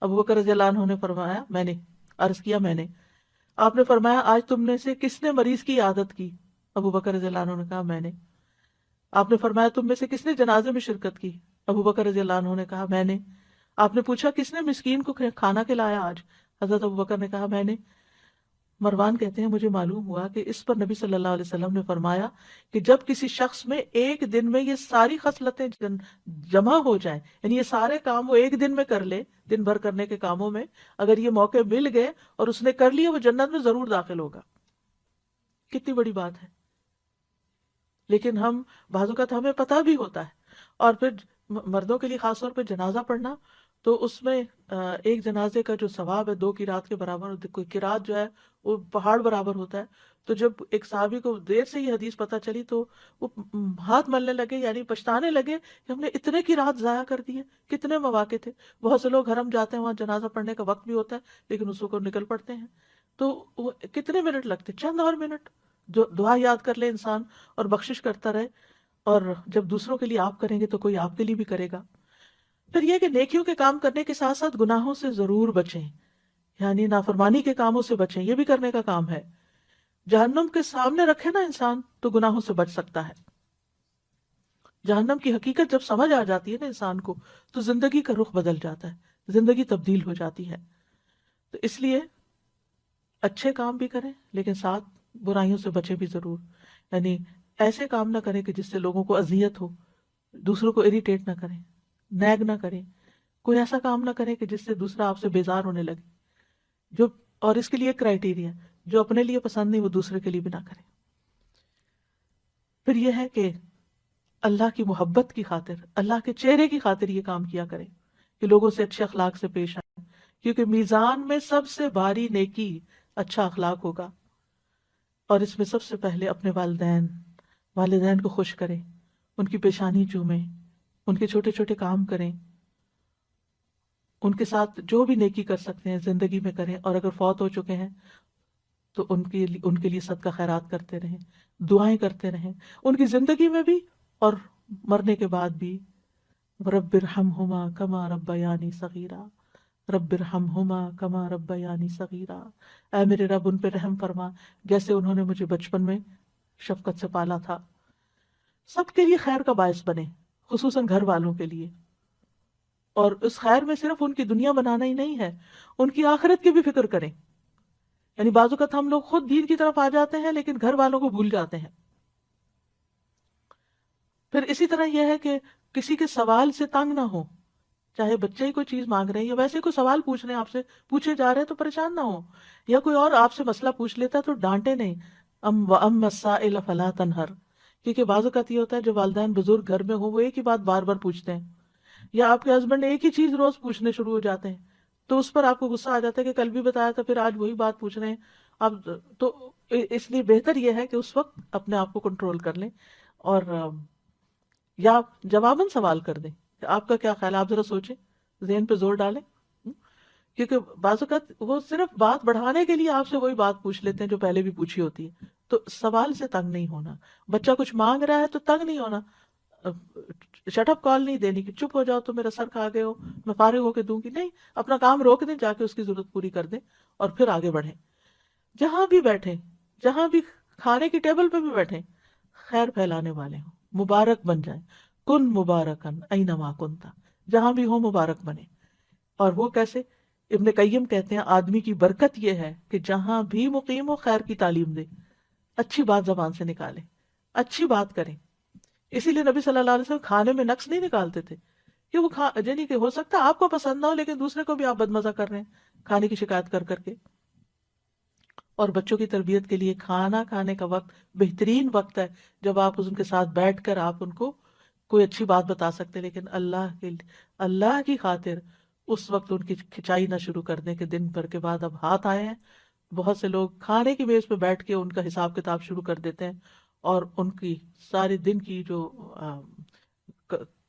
ابو بکر رضی اللہ عنہ نے فرمایا میں نے، عرض کیا میں نے۔ آپ نے فرمایا آج تم میں سے کس نے مریض کی عادت کی؟ ابو بکر رضی اللہ عنہ نے کہا میں نے۔ آپ نے فرمایا تم میں سے کس نے جنازے میں شرکت کی؟ ابو بکر رضی اللہ عنہ نے کہا میں نے۔ آپ نے پوچھا کس نے مسکین کو کھانا کھلایا آج؟ حضرت ابو بکر نے کہا میں نے۔ مروان کہتے ہیں مجھے معلوم ہوا کہ اس پر نبی صلی اللہ علیہ وسلم نے فرمایا کہ جب کسی شخص میں ایک دن میں یہ ساری خصلتیں جمع ہو جائیں، یعنی یہ سارے کام وہ ایک دن میں کر لے، دن بھر کرنے کے کاموں میں اگر یہ موقع مل گئے اور اس نے کر لیے، وہ جنت میں ضرور داخل ہوگا۔ کتنی بڑی بات ہے، لیکن ہم بعض اوقات ہمیں پتہ بھی ہوتا ہے، اور پھر مردوں کے لیے خاص طور پہ جنازہ پڑھنا، تو اس میں ایک جنازے کا جو ثواب ہے 2 قرات کے برابر، کوئی قرات جو ہے وہ پہاڑ برابر ہوتا ہے۔ تو جب ایک صحابی کو دیر سے یہ حدیث پتہ چلی تو وہ ہاتھ ملنے لگے، یعنی پچھتانے لگے کہ ہم نے اتنے قرات ضائع کر دیے، کتنے مواقع تھے۔ بہت سے لوگ حرم جاتے ہیں، وہاں جنازہ پڑھنے کا وقت بھی ہوتا ہے لیکن اس کو نکل پڑتے ہیں، تو وہ کتنے منٹ لگتے، چند اور منٹ، جو دعا یاد کر لے انسان اور بخشش کرتا رہے، اور جب دوسروں کے لیے آپ کریں گے تو کوئی آپ کے لیے بھی کرے گا۔ پھر یہ کہ نیکیوں کے کام کرنے کے ساتھ ساتھ گناہوں سے ضرور بچیں، یعنی نافرمانی کے کاموں سے بچیں، یہ بھی کرنے کا کام ہے۔ جہنم کے سامنے رکھے نا انسان تو گناہوں سے بچ سکتا ہے۔ جہنم کی حقیقت جب سمجھ آ جاتی ہے نا انسان کو، تو زندگی کا رخ بدل جاتا ہے، زندگی تبدیل ہو جاتی ہے۔ تو اس لیے اچھے کام بھی کریں لیکن ساتھ برائیوں سے بچیں بھی ضرور، یعنی ایسے کام نہ کریں کہ جس سے لوگوں کو اذیت ہو، دوسروں کو اریٹیٹ نہ کریں، نیگ نہ کریں، کوئی ایسا کام نہ کریں کہ جس سے دوسرا آپ سے بیزار ہونے لگے، جو، اور اس کے لیے کرائیٹیریا جو اپنے لیے پسند نہیں وہ دوسرے کے لیے بھی نہ کریں۔ پھر یہ ہے کہ اللہ کی محبت کی خاطر، اللہ کے چہرے کی خاطر یہ کام کیا کریں کہ لوگوں سے اچھے اخلاق سے پیش آئیں، کیونکہ میزان میں سب سے بھاری نیکی اچھا اخلاق ہوگا، اور اس میں سب سے پہلے اپنے والدین کو خوش کریں، ان کی پیشانی چومیں، ان کے چھوٹے چھوٹے کام کریں، ان کے ساتھ جو بھی نیکی کر سکتے ہیں زندگی میں کریں، اور اگر فوت ہو چکے ہیں تو ان کے لیے صدقہ خیرات کرتے رہیں، دعائیں کرتے رہیں، ان کی زندگی میں بھی اور مرنے کے بعد بھی۔ رب ارحمہما کما ربیانی صغیرا، رب ارحمہما کما ربیانی صغیرا، اے میرے رب ان پہ رحم فرما جیسے انہوں نے مجھے بچپن میں شفقت سے پالا تھا۔ سب کے لیے خیر کا باعث بنے، خصوصاً گھر والوں کے لیے، اور اس خیر میں صرف ان کی دنیا بنانا ہی نہیں ہے، ان کی آخرت کی بھی فکر کریں۔ یعنی بعض اوقات ہم لوگ خود دین کی طرف آ جاتے ہیں لیکن گھر والوں کو بھول جاتے ہیں۔ پھر اسی طرح یہ ہے کہ کسی کے سوال سے تنگ نہ ہو، چاہے بچے ہی کوئی چیز مانگ رہے ہیں یا ویسے کوئی سوال پوچھ رہے ہیں، آپ سے پوچھے جا رہے ہیں تو پریشان نہ ہو، یا کوئی اور آپ سے مسئلہ پوچھ لیتا ہے تو ڈانٹے نہیں، وَأَمَّا السَّائِلَ فَلَا تَنْهَرْ، کیونکہ بعض اوقات یہ ہوتا ہے جو والدین بزرگ گھر میں ہو وہ ایک ہی بات بار بار پوچھتے ہیں، یا آپ کے ہسبینڈ ایک ہی چیز روز پوچھنے شروع ہو جاتے ہیں، تو اس پر آپ کو غصہ آ جاتا ہے کہ کل بھی بتایا تھا پھر آج وہی بات پوچھ رہے ہیں اب تو۔ اس لیے بہتر یہ ہے کہ اس وقت اپنے آپ کو کنٹرول کر لیں، اور یا جواباً سوال کر دیں کہ آپ کا کیا خیال ہے، آپ ذرا سوچیں، ذہن پہ زور ڈالیں، کیونکہ بعض اوقات وہ صرف بات بڑھانے کے لیے آپ سے وہی بات پوچھ لیتے ہیں جو پہلے بھی پوچھی ہوتی ہے، تو سوال سے تنگ نہیں ہونا. بچہ کچھ مانگ رہا ہے تو تنگ نہیں ہونا, شٹ اپ کال نہیں دینی کہ چپ ہو جاؤ تو میرا سر کھا گئے ہو, میں فارغ ہو کے دوں گی. نہیں, اپنا کام روک دیں, جا کے اس کی ضرورت پوری کر دیں اور پھر آگے بڑھیں. جہاں بھی بیٹھیں, جہاں بھی کھانے کی ٹیبل پہ بھی بیٹھیں, خیر پھیلانے والے ہوں, مبارک بن جائیں. کن مبارکن اینما کنتا, جہاں بھی ہو مبارک بنے. اور وہ کیسے؟ ابن قیم کہتے ہیں آدمی کی برکت یہ ہے کہ جہاں بھی مقیم ہو خیر کی تعلیم دے, اچھی بات زبان سے نکالے, اچھی بات کریں. اسی لیے نبی صلی اللہ علیہ وسلم کھانے میں نقص نہیں نکالتے تھے کہ وہ یعنی کہ ہو سکتا ہے آپ کو پسند نہ ہو لیکن دوسرے کو بھی آپ بدمزہ کر رہے ہیں کھانے کی شکایت کر کر کے. اور بچوں کی تربیت کے لیے کھانا کھانے کا وقت بہترین وقت ہے جب آپ ان کے ساتھ بیٹھ کر آپ ان کو کوئی اچھی بات بتا سکتے, لیکن اللہ کی خاطر اس وقت ان کی کھچائی نہ شروع کر دیں کہ دن بھر کے بعد اب ہاتھ آئے ہیں. بہت سے لوگ کھانے کی میز پہ بیٹھ کے ان کا حساب کتاب شروع کر دیتے ہیں اور ان کی سارے دن کی جو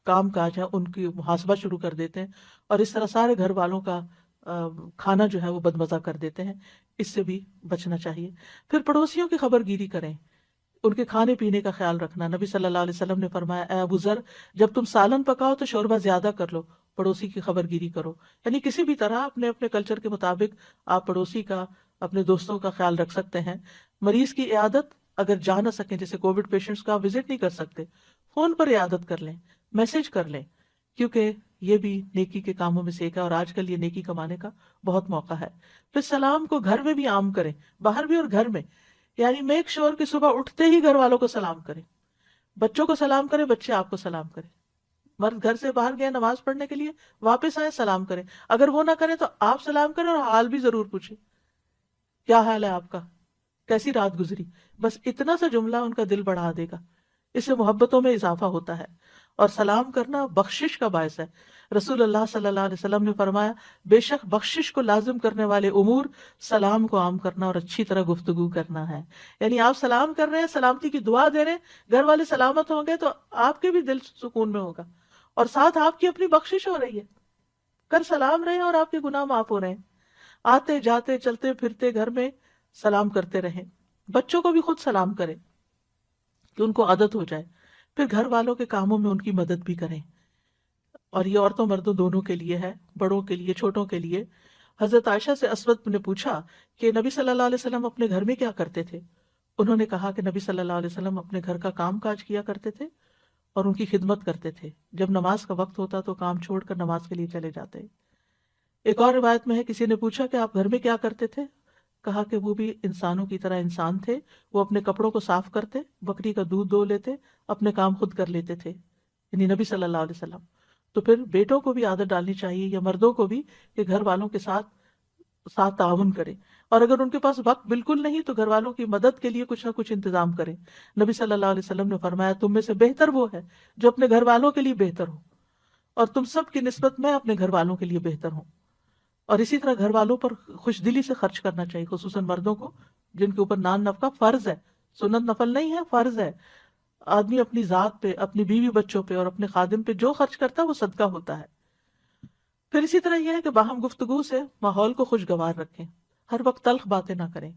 کام کاج ہے ان کی محاسبہ شروع کر دیتے ہیں, اور اس طرح سارے گھر والوں کا کھانا جو ہے وہ بدمزہ کر دیتے ہیں. اس سے بھی بچنا چاہیے. پھر پڑوسیوں کی خبر گیری کریں, ان کے کھانے پینے کا خیال رکھنا. نبی صلی اللہ علیہ وسلم نے فرمایا, اے ابو ذر, جب تم سالن پکاؤ تو شوربہ زیادہ کر لو, پڑوسی کی خبر گیری کرو. یعنی کسی بھی طرح اپنے اپنے کلچر کے مطابق آپ پڑوسی کا, اپنے دوستوں کا خیال رکھ سکتے ہیں. مریض کی عیادت اگر جا نہ سکیں, جیسے کووڈ پیشنٹس کا وزٹ نہیں کر سکتے, فون پر عیادت کر لیں, میسج کر لیں, کیونکہ یہ بھی نیکی کے کاموں میں سے ایک ہے اور آج کل یہ نیکی کمانے کا بہت موقع ہے. پھر سلام کو گھر میں بھی عام کریں, باہر بھی اور گھر میں. یعنی میک شور کہ صبح اٹھتے ہی گھر والوں کو سلام کریں, بچوں کو سلام کریں, بچے آپ کو سلام کریں. مرد گھر سے باہر گئے نماز پڑھنے کے لیے, واپس آئے سلام کریں. اگر وہ نہ کریں تو آپ سلام کریں اور حال بھی ضرور پوچھیں, کیا حال ہے آپ کا, کیسی رات گزری. بس اتنا سا جملہ ان کا دل بڑھا دے گا, اس سے محبتوں میں اضافہ ہوتا ہے. اور سلام کرنا بخشش کا باعث ہے. رسول اللہ صلی اللہ علیہ وسلم نے فرمایا, بے شک بخشش کو لازم کرنے والے امور سلام کو عام کرنا اور اچھی طرح گفتگو کرنا ہے. یعنی آپ سلام کر رہے ہیں, سلامتی کی دعا دے رہے ہیں, گھر والے سلامت ہوں گے تو آپ کے بھی دل سکون میں ہوگا, اور ساتھ آپ کی اپنی بخشش ہو رہی ہے. کر سلام رہے ہیں اور آپ کے گناہ معاف ہو رہے ہیں. آتے جاتے چلتے پھرتے گھر میں سلام کرتے رہیں. بچوں کو بھی خود سلام کریں کہ ان کو عادت ہو جائے. پھر گھر والوں کے کاموں میں ان کی مدد بھی کریں, اور یہ عورتوں مردوں دونوں کے لیے ہے, بڑوں کے لیے چھوٹوں کے لیے. حضرت عائشہ سے اسود نے پوچھا کہ نبی صلی اللہ علیہ وسلم اپنے گھر میں کیا کرتے تھے. انہوں نے کہا کہ نبی صلی اللہ علیہ وسلم اپنے گھر کا کام کاج کیا کرتے تھے اور ان کی خدمت کرتے تھے. جب نماز کا وقت ہوتا تو کام چھوڑ کر نماز کے لیے چلے جاتے. ایک اور روایت میں ہے, کسی نے پوچھا کہ آپ گھر میں کیا کرتے تھے, کہا کہ وہ بھی انسانوں کی طرح انسان تھے. وہ اپنے کپڑوں کو صاف کرتے, بکری کا دودھ دو لیتے, اپنے کام خود کر لیتے تھے, یعنی نبی صلی اللہ علیہ وسلم. تو پھر بیٹوں کو بھی عادت ڈالنی چاہیے, یا مردوں کو بھی, کہ گھر والوں کے ساتھ تعاون کریں. اور اگر ان کے پاس وقت بالکل نہیں تو گھر والوں کی مدد کے لیے کچھ نہ کچھ انتظام کریں. نبی صلی اللہ علیہ وسلم نے فرمایا, تم میں سے بہتر وہ ہے جو اپنے گھر والوں کے لیے بہتر ہو, اور تم سب کی نسبت میں اپنے گھر والوں کے لیے بہتر ہوں. اور اسی طرح گھر والوں پر خوش دلی سے خرچ کرنا چاہیے, خصوصاً مردوں کو جن کے اوپر نان نفقہ فرض ہے, سنت نفل نہیں ہے, فرض ہے. آدمی اپنی ذات پہ, اپنی بیوی بچوں پہ اور اپنے خادم پہ جو خرچ کرتا ہے وہ صدقہ ہوتا ہے. پھر اسی طرح یہ ہے کہ باہم گفتگو سے ماحول کو خوشگوار رکھیں. ہر وقت تلخ باتیں نہ کریں,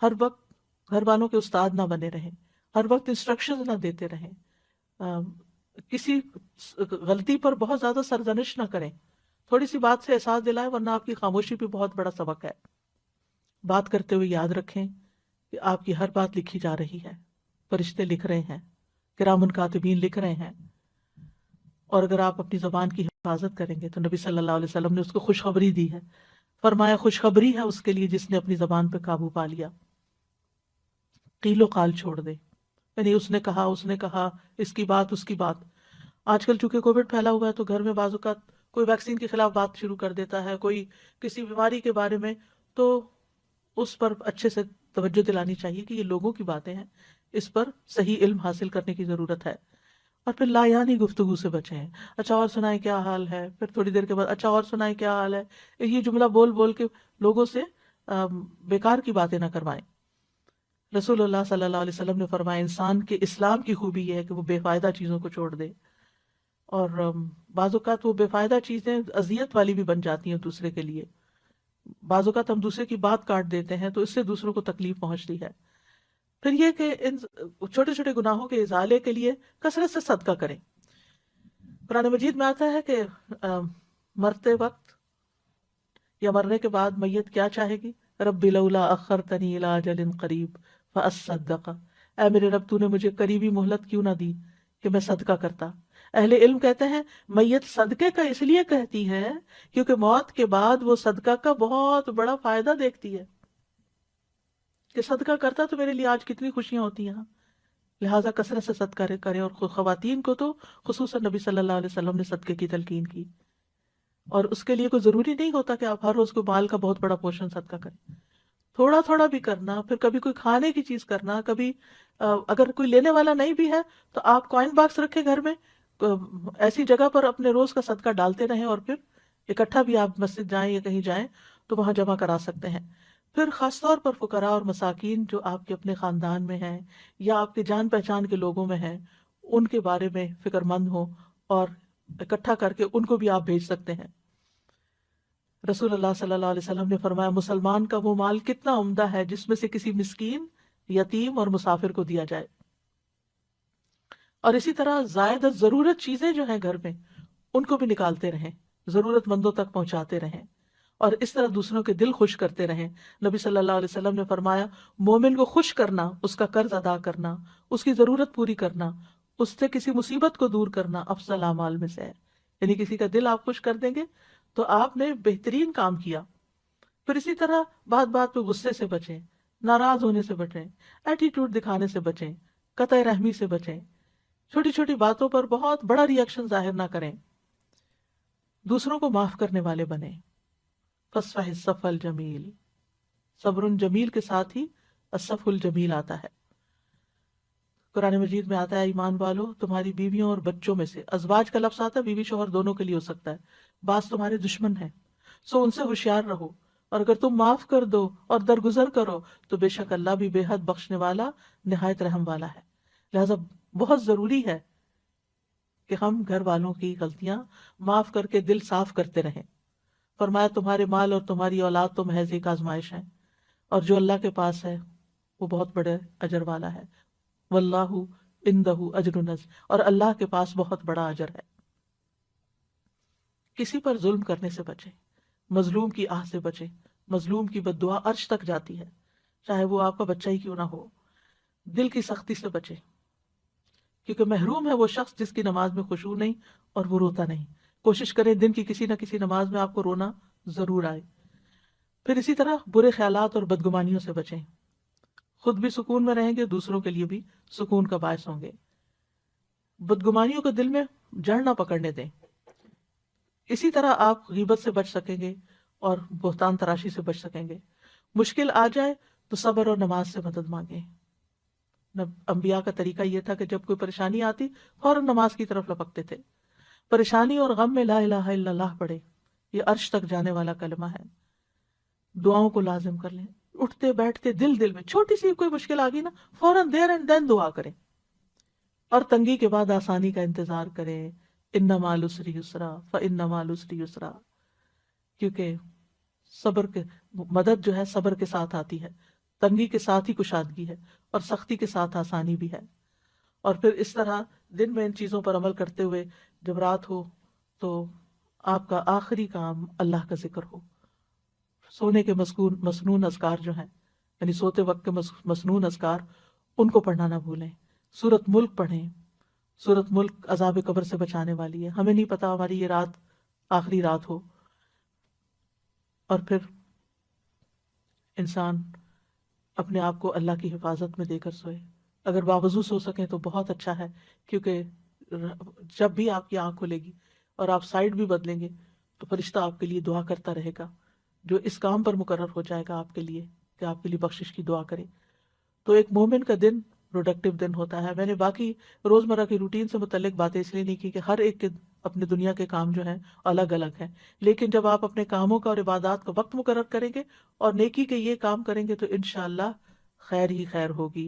ہر وقت گھر والوں کے استاد نہ بنے رہیں, ہر وقت انسٹرکشن نہ دیتے رہیں, کسی غلطی پر بہت زیادہ سرزنش نہ کریں. تھوڑی سی بات سے احساس دلائیں, ورنہ آپ کی خاموشی بھی بہت بڑا سبق ہے. بات کرتے ہوئے یاد رکھیں کہ آپ کی ہر بات لکھی جا رہی ہے, فرشتے لکھ رہے ہیں, کرام کاتبین لکھ رہے ہیں. اور اگر آپ اپنی زبان کی حفاظت کریں گے تو نبی صلی اللہ علیہ وسلم نے اس کو خوشخبری دی ہے. فرمایا, خوشخبری ہے اس کے لیے جس نے اپنی زبان پہ قابو پا لیا. قیل و قال چھوڑ دے, یعنی اس نے کہا, اس کی بات, اس کی بات. آج کل چونکہ کووڈ پھیلا ہوا ہے تو گھر میں بعض اوقات کوئی ویکسین کے خلاف بات شروع کر دیتا ہے, کوئی کسی بیماری کے بارے میں, تو اس پر اچھے سے توجہ دلانی چاہیے کہ یہ لوگوں کی باتیں ہیں, اس پر صحیح علم حاصل کرنے کی ضرورت ہے. اور پھر لایانی گفتگو سے بچیں. اچھا اور سنائیں کیا حال ہے, پھر تھوڑی دیر کے بعد اچھا اور سنائیں کیا حال ہے. یہ جملہ بول بول کے لوگوں سے بیکار کی باتیں نہ کروائیں. رسول اللہ صلی اللہ علیہ وسلم نے فرمایا, انسان کے اسلام کی خوبی یہ ہے کہ وہ بے فائدہ چیزوں کو چھوڑ دے. اور بعض اوقات وہ بے فائدہ چیزیں اذیت والی بھی بن جاتی ہیں دوسرے کے لیے. بعض اوقات ہم دوسرے کی بات کاٹ دیتے ہیں تو اس سے دوسروں کو تکلیف پہنچتی ہے. پھر یہ کہ ان چھوٹے چھوٹے گناہوں کے ازالے کے لیے کثرت سے صدقہ کریں. قرآن مجید میں آتا ہے کہ مرتے وقت یا مرنے کے بعد میت کیا چاہے گی؟ رب لولا اخرتنی الی اجل قریب فاصدق، اے میرے رب تو نے مجھے قریبی مہلت کیوں نہ دی کہ میں صدقہ کرتا. اہل علم کہتے ہیں میت صدقے کا اس لیے کہتی ہے کیونکہ موت کے بعد وہ صدقہ کا بہت بڑا فائدہ دیکھتی ہے کہ صدقہ کرتا تو میرے لیے آج کتنی خوشیاں ہوتی ہیں. لہٰذا کثرت سے صدقہ کریں. اور خواتین کو تو خصوصاً نبی صلی اللہ علیہ وسلم نے صدقے کی تلقین کی، اور اس کے لیے کوئی ضروری نہیں ہوتا کہ آپ ہر روز کو مال کا بہت بڑا پورشن صدقہ کریں. تھوڑا تھوڑا بھی کرنا، پھر کبھی کوئی کھانے کی چیز کرنا، کبھی اگر کوئی لینے والا نہیں بھی ہے تو آپ کوائن باکس رکھے گھر میں، ایسی جگہ پر اپنے روز کا صدقہ ڈالتے رہیں، اور پھر اکٹھا بھی آپ مسجد جائیں یا کہیں جائیں تو وہاں جمع کرا سکتے ہیں. پھر خاص طور پر فقراء اور مساکین جو آپ کے اپنے خاندان میں ہیں یا آپ کے جان پہچان کے لوگوں میں ہیں، ان کے بارے میں فکر مند ہو اور اکٹھا کر کے ان کو بھی آپ بھیج سکتے ہیں. رسول اللہ صلی اللہ علیہ وسلم نے فرمایا مسلمان کا وہ مال کتنا عمدہ ہے جس میں سے کسی مسکین، یتیم اور مسافر کو دیا جائے. اور اسی طرح زائد ضرورت چیزیں جو ہیں گھر میں ان کو بھی نکالتے رہیں، ضرورت مندوں تک پہنچاتے رہیں، اور اس طرح دوسروں کے دل خوش کرتے رہیں. نبی صلی اللہ علیہ وسلم نے فرمایا مومن کو خوش کرنا، اس کا قرض ادا کرنا، اس کی ضرورت پوری کرنا، اس سے کسی مصیبت کو دور کرنا افضل اعمال میں سے ہے. یعنی کسی کا دل آپ خوش کر دیں گے تو آپ نے بہترین کام کیا. پھر اسی طرح بات بات پہ غصے سے بچیں، ناراض ہونے سے بچیں، ایٹیٹیوڈ دکھانے سے بچیں، قطع رحمی سے بچیں، چھوٹی چھوٹی باتوں پر بہت بڑا ری ایکشن ظاہر نہ کریں، دوسروں کو معاف کرنے والے بنیں. فاصفح الصفح الجمیل، صبر جمیل کے ساتھ ہی الصفح الجمیل آتا ہے. قرآن مجید میں آتا ہے ایمان والو تمہاری بیویوں اور بچوں میں سے، ازواج کا لفظ آتا ہے بیوی شوہر دونوں کے لیے ہو سکتا ہے، بعض تمہارے دشمن ہیں سو ان سے ہوشیار رہو، اور اگر تم معاف کر دو اور درگزر کرو تو بے شک اللہ بھی بے حد بخشنے والا نہایت رحم والا ہے. لہذا بہت ضروری ہے کہ ہم گھر والوں کی غلطیاں معاف کر کے دل صاف کرتے رہیں. فرمایا تمہارے مال اور تمہاری اولاد تو محض ایک آزمائش ہے، اور جو اللہ کے پاس ہے وہ بہت بڑے اجر والا ہے. واللہ عندہ اجر عظیم، اور اللہ کے پاس بہت بڑا اجر ہے. کسی پر ظلم کرنے سے بچیں، مظلوم کی آہ سے بچیں. مظلوم کی بد دعا عرش تک جاتی ہے، چاہے وہ آپ کا بچہ ہی کیوں نہ ہو. دل کی سختی سے بچیں، کیونکہ محروم ہے وہ شخص جس کی نماز میں خشوع نہیں اور وہ روتا نہیں. کوشش کریں دن کی کسی نہ کسی نماز میں آپ کو رونا ضرور آئے. پھر اسی طرح برے خیالات اور بدگمانیوں سے بچیں، خود بھی سکون میں رہیں گے، دوسروں کے لیے بھی سکون کا باعث ہوں گے. بدگمانیوں کو دل میں جڑ نہ پکڑنے دیں. اسی طرح آپ غیبت سے بچ سکیں گے اور بہتان تراشی سے بچ سکیں گے. مشکل آ جائے تو صبر اور نماز سے مدد مانگیں. انبیاء کا طریقہ یہ تھا کہ جب کوئی پریشانی آتی فوراً نماز کی طرف لپکتے تھے. پریشانی اور غم میں لا الہ الا اللہ پڑھے، یہ عرش تک جانے والا کلمہ ہے. دعاؤں کو لازم کر لیں، اٹھتے بیٹھتے دل میں چھوٹی سی کوئی مشکل آ گئی نا فوراً دیر اینڈ دین دعا کریں، اور تنگی کے بعد آسانی کا انتظار کریں. ان مع العسر یسرا فان مع العسر یسرا، کیونکہ صبر کے مدد جو ہے صبر کے ساتھ آتی ہے، تنگی کے ساتھ ہی کشادگی ہے، اور سختی کے ساتھ آسانی بھی ہے. اور پھر اس طرح دن میں ان چیزوں پر عمل کرتے ہوئے جب رات ہو تو آپ کا آخری کام اللہ کا ذکر ہو. سونے کے مسنون اذکار جو ہیں، یعنی سوتے وقت کے مسنون اذکار، ان کو پڑھنا نہ بھولیں. سورۃ ملک پڑھیں. سورۃ ملک عذاب قبر سے بچانے والی ہے. ہمیں نہیں پتا ہماری یہ رات آخری رات ہو، اور پھر انسان اپنے آپ کو اللہ کی حفاظت میں دے کر سوئے. اگر باوضو سو سکیں تو بہت اچھا ہے، کیونکہ جب بھی آپ کی آنکھ کھلے گی اور آپ سائڈ بھی بدلیں گے تو فرشتہ آپ کے لیے دعا کرتا رہے گا، جو اس کام پر مقرر ہو جائے گا آپ کے لیے کہ آپ کے لیے بخشش کی دعا کرے. تو ایک مومن کا دن پروڈکٹیو دن ہوتا ہے. میں نے باقی روزمرہ کی روٹین سے متعلق باتیں اس لیے نہیں کی کہ ہر ایک کے اپنے دنیا کے کام جو ہیں الگ الگ ہیں، لیکن جب آپ اپنے کاموں کا اور عبادات کا وقت مقرر کریں گے اور نیکی کے یہ کام کریں گے تو انشاءاللہ خیر ہی خیر ہوگی.